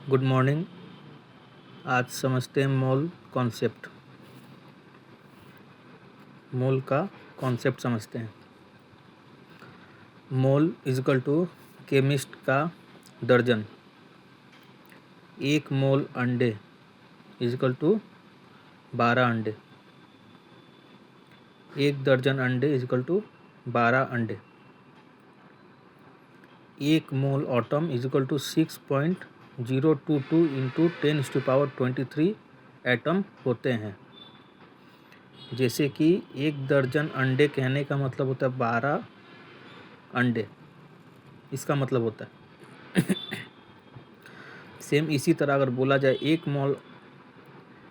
Good morning. आज समझते हैं मोल कॉन्सेप्ट। मोल का कॉन्सेप्ट समझते हैं। मोल इजकल टू केमिस्ट का दर्जन। एक मोल अंडे इजकल टू 12 अंडे। एक दर्जन अंडे इजकल टू 12 अंडे। एक mole atom is equal to 6.022 into 10⁻23 atom होते हैं। जैसे कि एक दर्जन अंडे कहने का मतलब होता है 12 अंडे, इसका मतलब होता है। सेम इसी तरह अगर बोला जाए एक मोल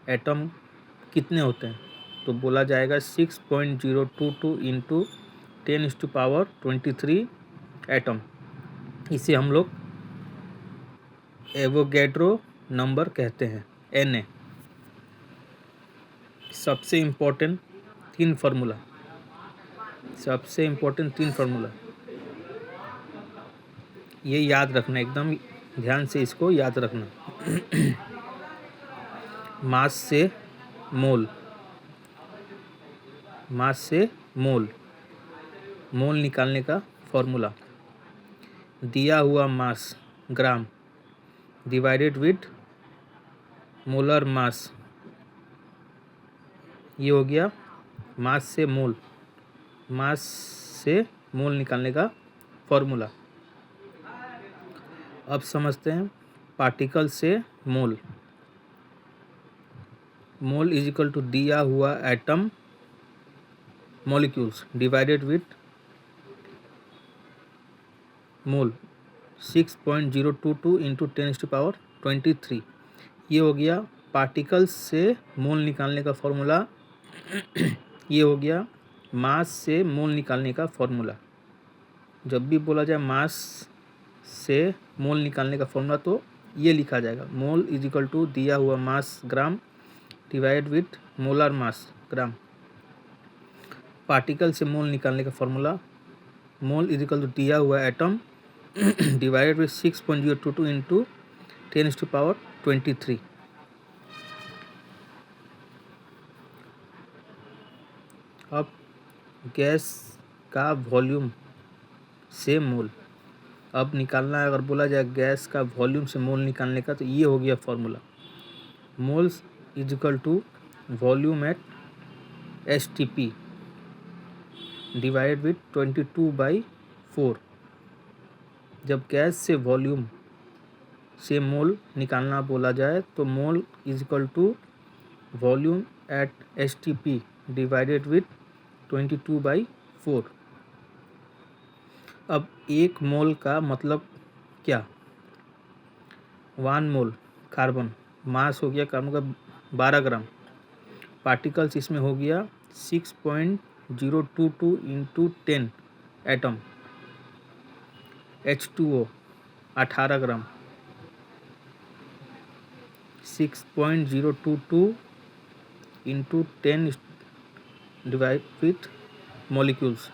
एटम कितने होते हैं तो बोला जाएगा 6.022 इंटू 10⁻23 एटम। इसे हम लोग एवोगैड्रो नंबर कहते हैं, Na। सबसे इम्पोर्टेंट तीन फार्मूला ये याद रखना, एकदम ध्यान से इसको याद रखना। मास से मोल, मोल निकालने का फॉर्मूला। दिया हुआ mass gram divided with molar mass, ये हो गया मास से मोल निकालने का फॉर्मूला। अब समझते हैं पार्टिकल से मोल। मोल इज इक्वल टू दिया हुआ atom molecules divided with mole 6.022 into 10⁻23। ये हो गया पार्टिकल्स से मोल निकालने का फॉर्मूला। ये हो गया मास से मोल निकालने का फॉर्मूला। जब भी बोला जाए मास से मोल निकालने का फॉर्मूला तो ये लिखा जाएगा, मोल इज इक्वल टू दिया हुआ mass gram divide with molar mass gram. Particle से मोल निकालने का formula, mole is equal to दिया हुआ एटम डिवाइडेड विथ 6.022 इंटू 10⁻23। अब गैस का वॉल्यूम से मोल अब निकालना है। अगर बोला जाए गैस का वॉल्यूम से मोल निकालने का तो ये हो गया formula, moles is equal to volume at STP divide with 22/4। जब गैस से वॉल्यूम से मोल निकालना बोला जाए तो mole is equal to volume at STP divided with 22/4। अब एक मोल का मतलब क्या? 1 मोल कार्बन, मास हो गया कार्बन का 12 ग्राम। पार्टिकल्स इसमें हो गया 6.022 into 10 atom. H2O 18 gram. 6.022 into 10 divide with molecules,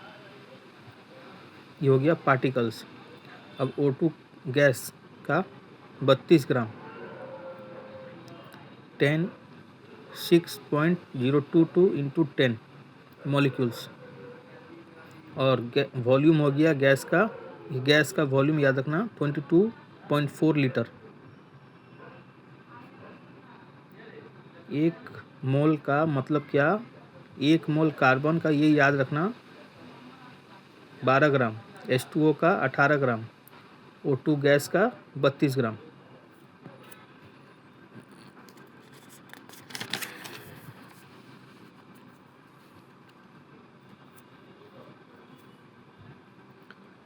ये हो गया पार्टिकल्स। अब O2 गैस का 32 ग्राम। 6.022 इंटू 10 मॉलिक्यूल्स। और वॉल्यूम हो गया गैस का वॉल्यूम याद रखना 22.4 लीटर। एक मोल का मतलब क्या? एक मोल कार्बन का ये याद रखना 12 ग्राम, H2O का 18 ग्राम, O2 गैस का 32 ग्राम।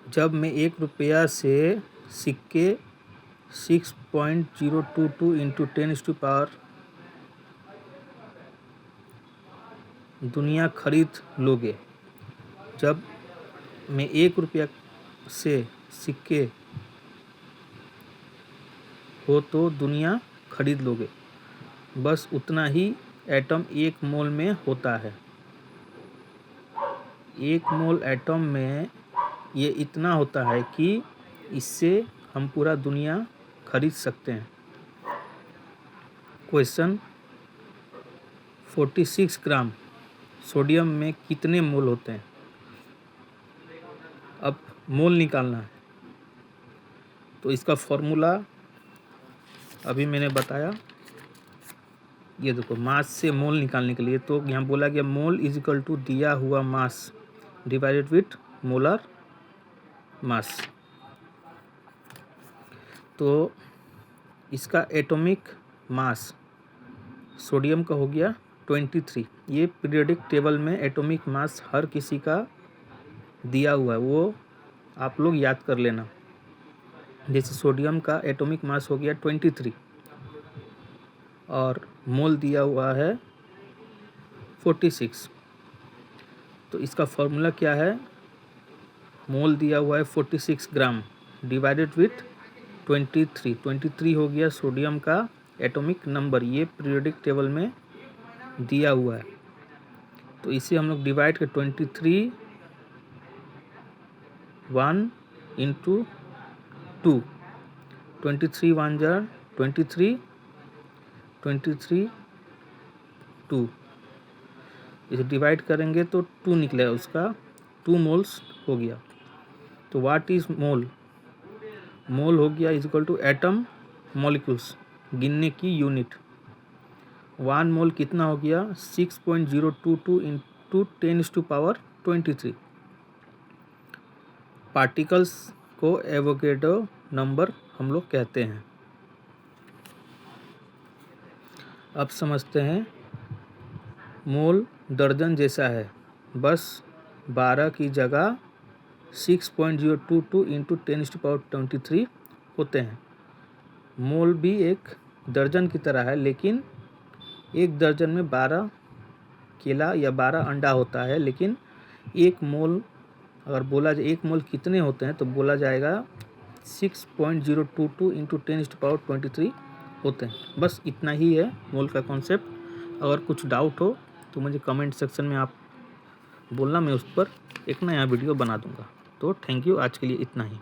जब मैं 1 रुपया से सिक्के 6.022 इंटू 10⁻, दुनिया खरीद लोगे। जब मैं 1 रुपया से सिक्के हो तो दुनिया खरीद लोगे। बस उतना ही एटम एक मोल में होता है। एक मोल एटम में ये इतना होता है कि इससे हम पूरा दुनिया खरीद सकते हैं। क्वेश्चन 46 ग्राम सोडियम में कितने मोल होते हैं। अब मोल निकालना है, तो इसका फॉर्मूला अभी मैंने बताया। ये देखो, मास से मोल निकालने के लिए तो यहाँ बोला गया मोल इज इक्वल टू दिया हुआ मास डिवाइडेड विथ मोलर मास। तो इसका एटॉमिक मास सोडियम का हो गया 23। ये पीरियोडिक टेबल में एटॉमिक मास हर किसी का दिया हुआ है, वो आप लोग याद कर लेना। जैसे सोडियम का एटॉमिक मास हो गया 23 और मोल दिया हुआ है 46। तो इसका फॉर्मूला क्या है, मोल दिया हुआ है 46 ग्राम डिवाइडेड विथ 23 हो गया सोडियम का एटॉमिक नंबर, ये पीरियोडिक टेबल में दिया हुआ है। तो इसे हम लोग डिवाइड कर 23 1 इंटू 2, 23 1 जा 23, 23 2, इसे डिवाइड करेंगे तो 2 निकलेगा, उसका 2 मोल्स हो गया। तो व्हाट इज मोल, मोल हो गया is equal to atom molecules, गिनने की यूनिट। 1 मोल कितना हो गया 6.022 इंटू 10⁻23। पार्टिकल्स को एवोगैड्रो नंबर हम लोग कहते हैं। अब समझते हैं, मोल दर्जन जैसा है, बस 12 की जगह 6.022 इंटू 10⁻23 होते हैं। मोल भी एक दर्जन की तरह है, लेकिन एक दर्जन में 12 केला या 12 अंडा होता है, लेकिन एक मोल अगर बोला जाए एक मोल कितने होते हैं तो बोला जाएगा 6.022 इंटू 10⁻23 होते हैं। बस इतना ही है मोल का कॉन्सेप्ट। अगर कुछ डाउट हो तो मुझे कमेंट सेक्शन में आप बोलना, मैं उस पर एक नया वीडियो बना दूंगा। तो थैंक यू, आज के लिए इतना ही।